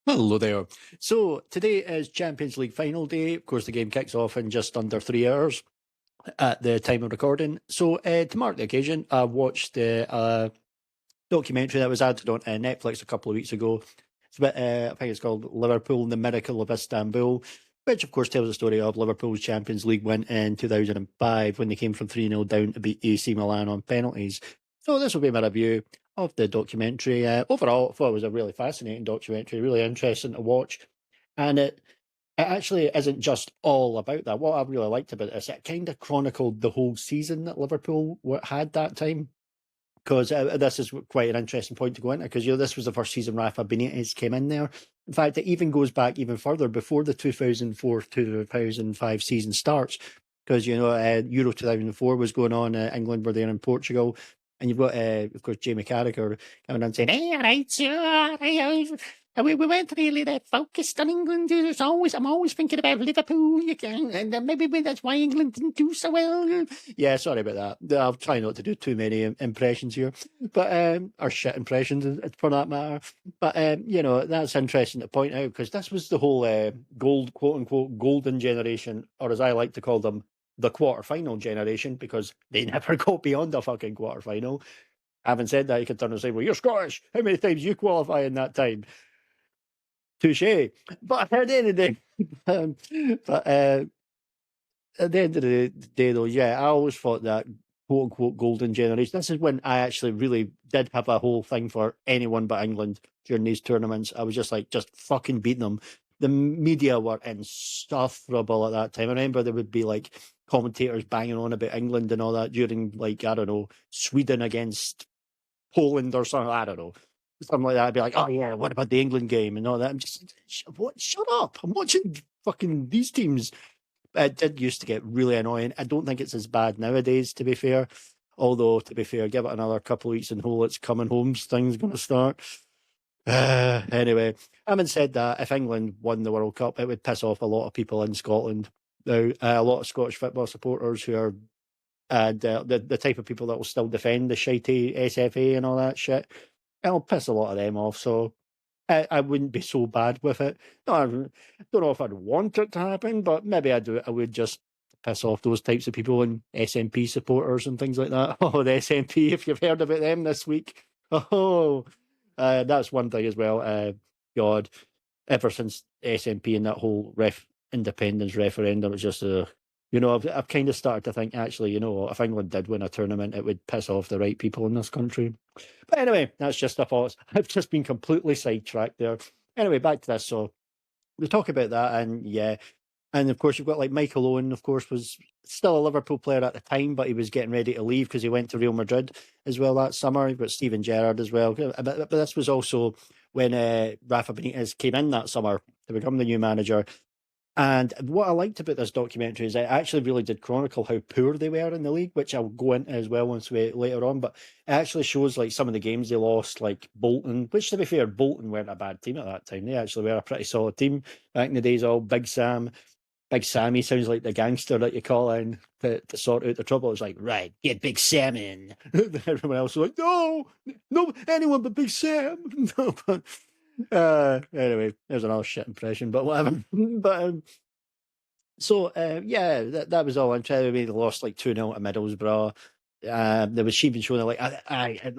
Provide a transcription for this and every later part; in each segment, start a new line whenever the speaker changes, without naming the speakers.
Hello there. So today is Champions League final day. Of course, the game kicks off in just under 3 hours at the time of recording. So to mark the occasion, I watched the documentary that was added on Netflix a couple of weeks ago. It's about, I think it's called Liverpool and the Miracle of Istanbul, which of course tells the story of Liverpool's Champions League win in 2005 when they came from 3-0 down to beat AC Milan on penalties. So this will be my review of the documentary. Overall, I thought it was a really fascinating documentary, really interesting to watch. And it actually isn't just all about that. What I really liked about it is it kind of chronicled the whole season that Liverpool had that time. Because this is quite an interesting point to go into, because this was the first season Rafa Benitez came in there. In fact, it even goes back even further before the 2004-2005 season starts, because Euro 2004 was going on. England were there in Portugal, and you've got of course Jamie Carragher coming in saying, "Hey, all right, sure, we weren't really that focused on England. I'm always thinking about Liverpool, and maybe that's why England didn't do so well." Yeah, sorry about that. I'll try not to do too many impressions here, but or shit impressions for that matter. But that's interesting to point out, because this was the whole quote unquote golden generation, or as I like to call them, the quarter-final generation, because they never got beyond a fucking quarter-final. Having said that, you can turn and say, "Well, you're Scottish. How many times you qualify in that time?" Touche. But at the end of the day, but at the end of the day, though, yeah, I always thought that quote unquote golden generation. This is when I actually really did have a whole thing for anyone but England during these tournaments. I was just like, just fucking beating them. The media were insufferable at that time. I remember there would be like commentators banging on about England and all that during, like, I don't know, Sweden against Poland or something. I don't know. Something like that. I'd be like, "Oh yeah, what about the England game and all that?" I'm just, what? Shut up! I'm watching fucking these teams. It did used to get really annoying. I don't think it's as bad nowadays, to be fair. Although, to be fair, give it another couple of weeks and whole it's coming home's thing's going to start. Anyway, having said that, if England won the World Cup, it would piss off a lot of people in Scotland. Now, a lot of Scottish football supporters who are the type of people that will still defend the shitey SFA and all that shit. It'll piss a lot of them off. So I wouldn't be so bad with it. No, I don't know if I'd want it to happen, but maybe I would just piss off those types of people and SNP supporters and things like that. Oh, the SNP, if you've heard about them this week. Oh, that's one thing as well. God, ever since SNP and that whole independence referendum, it's just I've kind of started to think, actually, if England did win a tournament, it would piss off the right people in this country. But anyway, that's just a thought. I've just been completely sidetracked there. Anyway, back to this. So we talk about that, and yeah, and of course you've got like Michael Owen. Of course, was still a Liverpool player at the time, but he was getting ready to leave because he went to Real Madrid as well that summer. You've got Steven Gerrard as well. But this was also when Rafa Benitez came in that summer to become the new manager. And what I liked about this documentary is it actually really did chronicle how poor they were in the league, which I'll go into as well later on. But it actually shows like some of the games they lost, like Bolton, which, to be fair, Bolton weren't a bad team at that time. They actually were a pretty solid team back in the days. All Big Sam, Big Sammy sounds like the gangster that you call in to sort out the trouble. It's like, right, get Big Sam in. Everyone else was like, no, anyone but Big Sam. No, but anyway, there's another shit impression, but whatever. But yeah, that was all. I'm trying to be lost like 2-0 to Middlesbrough. There was she been showing like I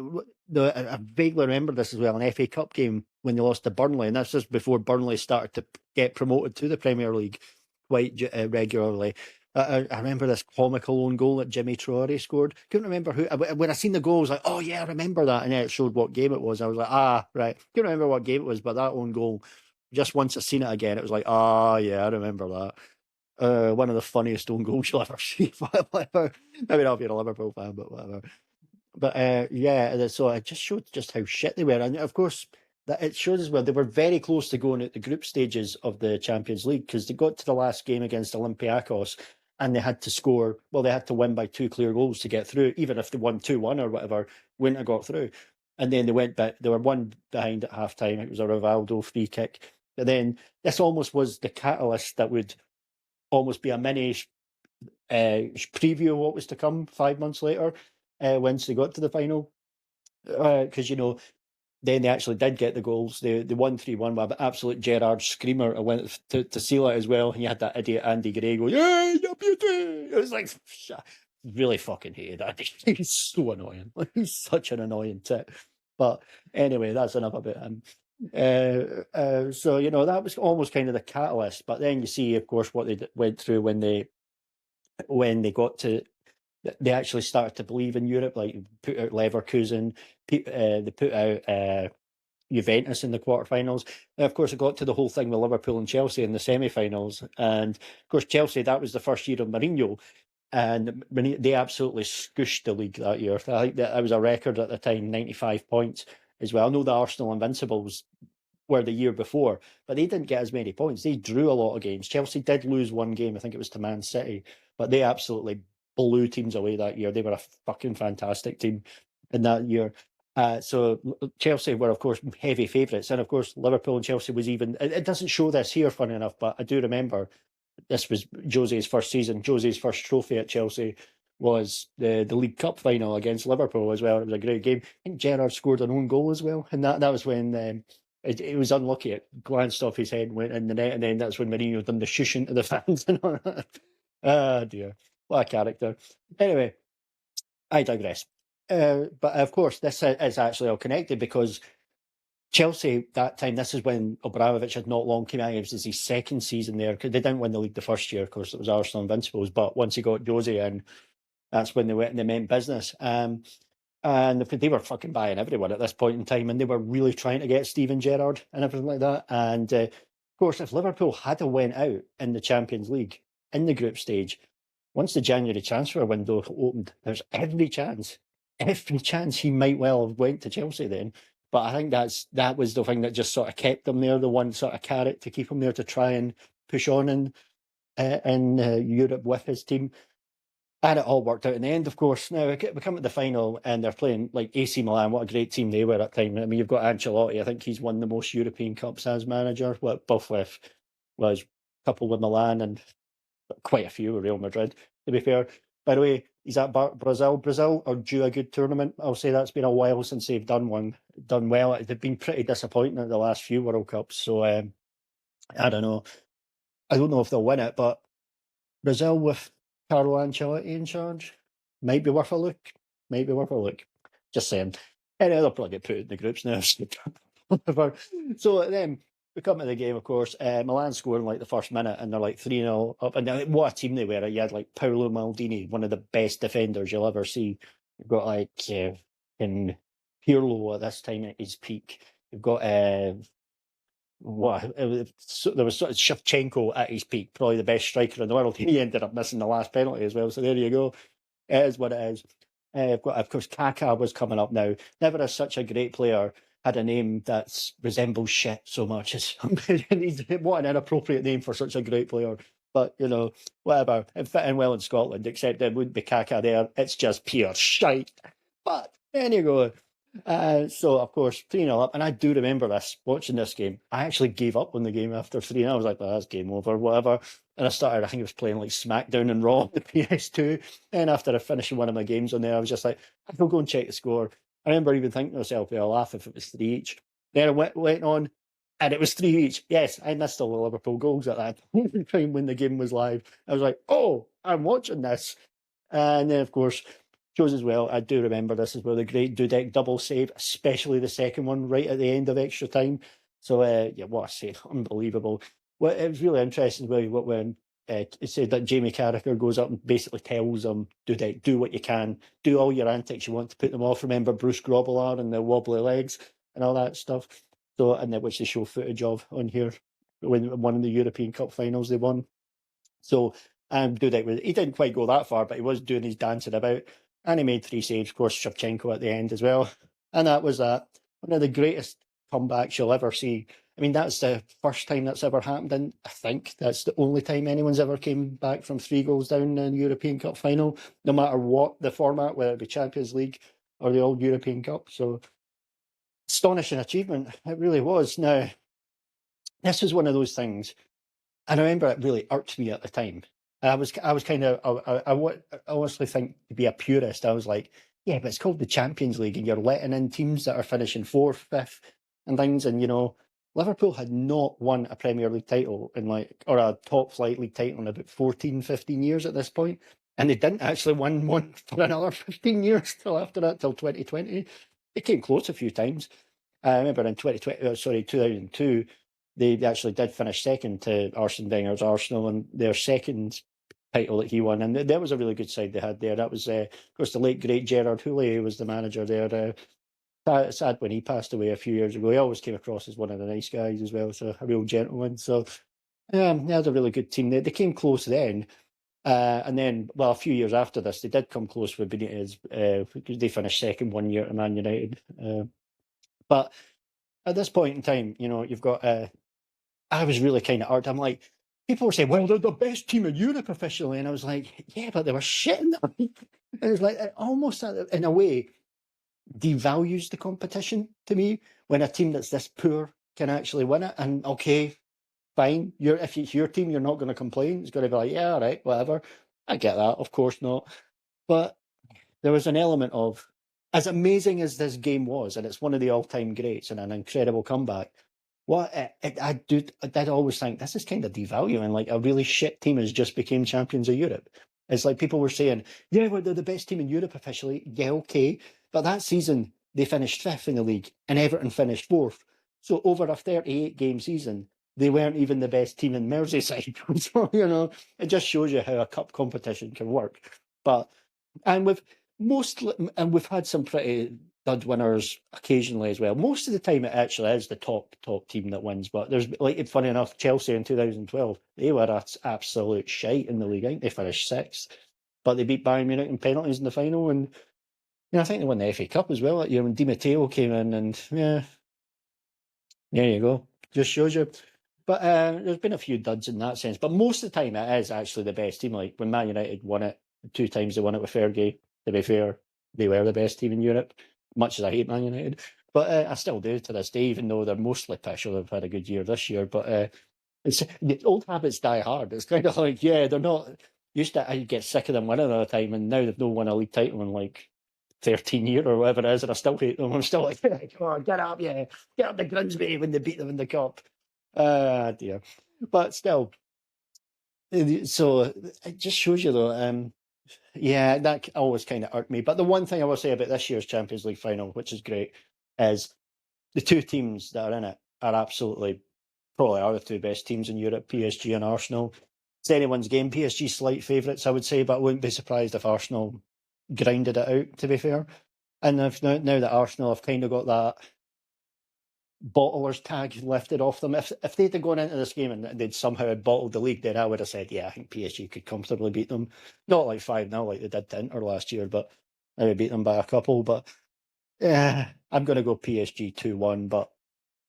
vaguely remember this as well, an FA Cup game when they lost to Burnley, and that's just before Burnley started to get promoted to the Premier League quite regularly. I remember this comical own goal that Jimmy Traore scored. Couldn't remember who. When I seen the goal, I was like, "Oh yeah, I remember that." And then it showed what game it was. I was like, right. Couldn't remember what game it was, but that own goal. Just once I seen it again, it was like, yeah, I remember that. One of the funniest own goals you'll ever see. Whatever. Maybe not if you're a Liverpool fan, but whatever. But yeah, so it just showed just how shit they were, and of course that it shows as well they were very close to going at the group stages of the Champions League, because they got to the last game against Olympiacos and they had to score. Well, they had to win by 2 clear goals to get through. Even if they won 2-1 or whatever, wouldn't have got through. And then they went back. They were one behind at half time. It was a Rivaldo free kick. But then this almost was the catalyst that would almost be a mini preview of what was to come 5 months later, once they got to the final. Because then they actually did get the goals. They won 3-1 with an absolute Gerrard screamer. I went to seal it as well. He had that idiot Andy Gray go, "Yeah, you beauty!" It was like, really fucking hated Andy. He's so annoying. Like, he's such an annoying tit. But anyway, that's enough about him. So that was almost kind of the catalyst. But then you see, of course, what they went through when they got to. They actually started to believe in Europe, like put out Leverkusen, they put out Juventus in the quarterfinals. And of course, it got to the whole thing with Liverpool and Chelsea in the semi-finals. And of course, Chelsea, that was the first year of Mourinho. And they absolutely scooshed the league that year. I think that was a record at the time, 95 points as well. I know the Arsenal Invincibles were the year before, but they didn't get as many points. They drew a lot of games. Chelsea did lose one game, I think it was to Man City, but they absolutely blew teams away that year. They were a fucking fantastic team in that year. So Chelsea were, of course, heavy favourites. And, of course, Liverpool and Chelsea was even... It doesn't show this here, funny enough, but I do remember this was Jose's first season. Jose's first trophy at Chelsea was the League Cup final against Liverpool as well. It was a great game. I think Gerrard scored an own goal as well. And that was when... It was unlucky. It glanced off his head, went in the net, and then that's when Mourinho done the shushing to the fans and all that. Ah, dear. What a character. Anyway, I digress. But of course, this is actually all connected because Chelsea, that time, this is when Abramovich had not long come out. It was his second season there, because they didn't win the league the first year. Of course, it was Arsenal Invincibles. But once he got Jose in, that's when they went and they meant business. And they were fucking buying everyone at this point in time, and they were really trying to get Steven Gerrard and everything like that. And of course, if Liverpool had went out in the Champions League in the group stage, once the January transfer window opened, there's every chance he might well have went to Chelsea then. But I think that was the thing that just sort of kept them there, the one sort of carrot to keep him there to try and push on in Europe with his team. And it all worked out in the end, of course. Now, we come to the final and they're playing like AC Milan. What a great team they were at the time. I mean, you've got Ancelotti. I think he's won the most European Cups as manager, both with, well, a couple with Milan and quite a few with Real Madrid, to be fair. By the way, he's at Brazil. Brazil are due a good tournament. I'll say that's been a while since they've done well. They've been pretty disappointing at the last few World Cups. So, I don't know. I don't know if they'll win it, but Brazil with Carlo Ancelotti in charge might be worth a look. Just saying. Anyway, they'll probably get put in the groups now. Whatever. So then we come to the game, of course. Milan scoring like the first minute, and they're like 3-0 up. And what a team they were. You had like Paolo Maldini, one of the best defenders you'll ever see. You've got like in Pirlo at this time at his peak. You've got there was sort of Shevchenko at his peak, probably the best striker in the world. He ended up missing the last penalty as well. So there you go. It is what it is. I've got, of course, Kaká was coming up now. Never as such a great player had a name that resembles shit so much. What an inappropriate name for such a great player. But, whatever. It fit in well in Scotland, except it wouldn't be Kaká there. It's just pure shite. But there you go. So, of course, 3-0 up. And I do remember this, watching this game. I actually gave up on the game after 3-0. I was like, well, that's game over, whatever. And I think I was playing like SmackDown and Raw on the PS2. And after I finished one of my games on there, I was just like, I'll go and check the score. I remember even thinking to myself, I'll laugh if it was 3 each. Then I went on, and it was 3 each. Yes, I missed all the Liverpool goals at that time when the game was live. I was like, oh, I'm watching this. And then, of course, shows as well, I do remember this as well, the great Dudek double save, especially the second one right at the end of extra time. So, what a save, unbelievable. Well, it was really interesting when it said that Jamie Carragher goes up and basically tells him, Dudek, do what you can, do all your antics you want to put them off. Remember Bruce Grobbelaar and the wobbly legs and all that stuff. So, and then which they show footage of on here when one of the European Cup finals they won. So, Dudek, he didn't quite go that far, but he was doing his dancing about. And he made 3 saves, of course, Shevchenko at the end as well. And that was that. One of the greatest comebacks you'll ever see. I mean, that's the first time that's ever happened, and I think that's the only time anyone's ever came back from 3 goals down in the European Cup final, no matter what the format, whether it be Champions League or the old European Cup. So, astonishing achievement. It really was. Now, this was one of those things, and I remember it really irked me at the time. I was kind of, I honestly think, to be a purist, I was like, yeah, but it's called the Champions League, and you're letting in teams that are finishing fourth, fifth, and things. And Liverpool had not won a Premier League title or a top flight league title in about 14, 15 years at this point. And they didn't actually win one for another 15 years till after that, till 2020. They came close a few times. I remember in 2002, they actually did finish second to Arsene Wenger's Arsenal, and their second title that he won. And that was a really good side they had there. That was, of course, the late, great Gerard Houllier was the manager there. Sad when he passed away a few years ago. He always came across as one of the nice guys as well, so a real gentleman. So, they had a really good team. They came close then. And then, well, a few years after this, they did come close with Benitez. They finished second 1 year to Man United. But at this point in time, you've got. I was really kind of irked. I'm like, people were saying, "Well, they're the best team in Europe officially," and I was like, "Yeah, but they were shit in the league." And it was like it almost, in a way, devalues the competition to me when a team that's this poor can actually win it. And okay, fine, if it's your team, you're not going to complain. It's going to be like, yeah, all right, whatever. I get that, of course not. But there was an element of, as amazing as this game was, and it's one of the all-time greats and an incredible comeback. I did always think this is kind of devaluing. Like a really shit team has just became champions of Europe. It's like people were saying, yeah, well, they're the best team in Europe officially. Yeah, okay. But that season, they finished fifth in the league and Everton finished fourth. So over a 38-game season, they weren't even the best team in Merseyside. So, it just shows you how a cup competition can work. But, and we've had some pretty dud winners occasionally as well. Most of the time, it actually is the top team that wins. But there's, like, funny enough, Chelsea in 2012, they were absolute shite in the league. I think they finished sixth, but they beat Bayern Munich in penalties in the final, and I think they won the FA Cup as well that year when Di Matteo came in, and yeah, there you go. Just shows you. But there's been a few duds in that sense. But most of the time, it is actually the best team. Like when Man United won it 2 times, they won it with Fergie. To be fair, they were the best team in Europe, much as I hate Man United. But I still do to this day, even though they're mostly pish. They've had a good year this year. But it's the old habits die hard. It's kind of like, yeah, they're not used to. I get sick of them winning all the time, and now they've not won a league title in like 13 years or whatever it is, and I still hate them. I'm still like, come on, get up, yeah, get up the Grimsby when they beat them in the cup. Dear. But still, so it just shows you though, yeah, that always kind of irked me. But the one thing I will say about this year's Champions League final, which is great, is the two teams that are in it are probably are the two best teams in Europe, PSG and Arsenal. It's anyone's game. PSG slight favourites, I would say, but I wouldn't be surprised if Arsenal grinded it out, to be fair. And now that Arsenal have kind of got that bottlers tag lifted off them, if they'd have gone into this game and they'd somehow had bottled the league, then I would have said, yeah, I think PSG could comfortably beat them. Not like 5-0 like they did to Inter last year, but I would beat them by a couple. But yeah, I'm going to go PSG 2-1, but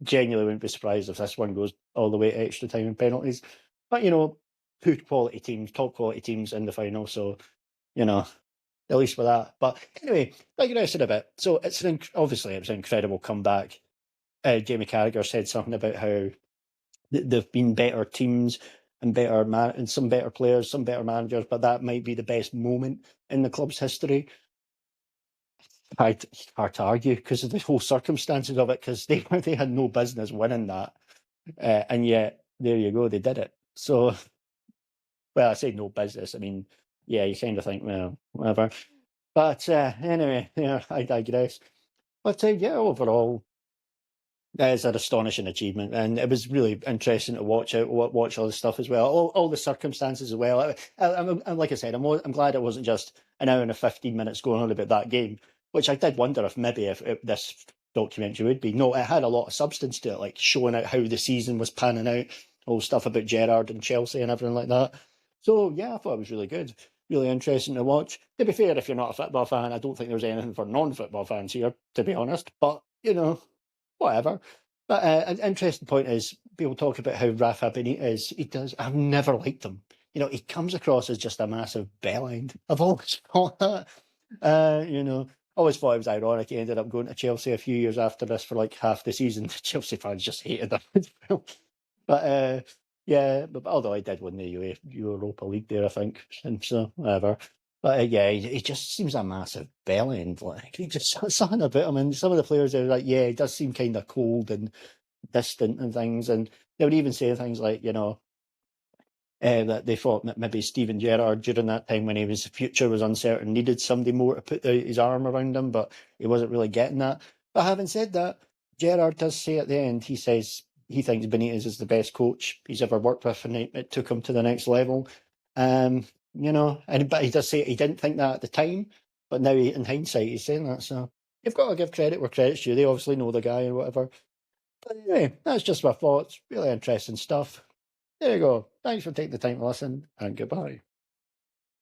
genuinely wouldn't be surprised if this one goes all the way to extra time and penalties. But, two top quality teams in the final, so, at least with that. But anyway, digressing a bit. So obviously it was an incredible comeback. Jamie Carragher said something about how there've been better teams and and some better players, some better managers, but that might be the best moment in the club's history. Hard to argue because of the whole circumstances of it, because they had no business winning that, and yet there you go, they did it. So, well, I say no business. I mean, yeah, you kind of think, well, whatever. But anyway, yeah, I digress. But yeah, overall, that is an astonishing achievement, and it was really interesting to watch all the stuff as well, all the circumstances as well. Like I said, I'm glad it wasn't just an hour and 15 minutes going on about that game, which I did wonder if maybe if this documentary would be. No, it had a lot of substance to it, like showing out how the season was panning out, all stuff about Gerrard and Chelsea and everything like that. So yeah, I thought it was really good, really interesting to watch. To be fair, if you're not a football fan, I don't think there's anything for non-football fans here, to be honest. But whatever. But an interesting point is people talk about how Rafa Benitez, I've never liked him. He comes across as just a massive bellend. I've always thought that. Always thought it was ironic he ended up going to Chelsea a few years after this for like half the season. Chelsea fans just hated him as well. But yeah, but although I did win the Europa League there, I think, and so whatever. But yeah, he just seems a massive bellend. Like he just something about him, and some of the players are like, yeah, he does seem kind of cold and distant and things, and they would even say things like, that they thought that maybe Steven Gerrard during that time when his future was uncertain needed somebody more to put his arm around him, but he wasn't really getting that. But having said that, Gerrard does say at the end, he says he thinks Benitez is the best coach he's ever worked with, and it took him to the next level. Um, but he does say he didn't think that at the time, but now in hindsight he's saying that. So you've got to give credit where credit's due. They obviously know the guy or whatever. But anyway, that's just my thoughts. Really interesting stuff. There you go. Thanks for taking the time to listen, and goodbye.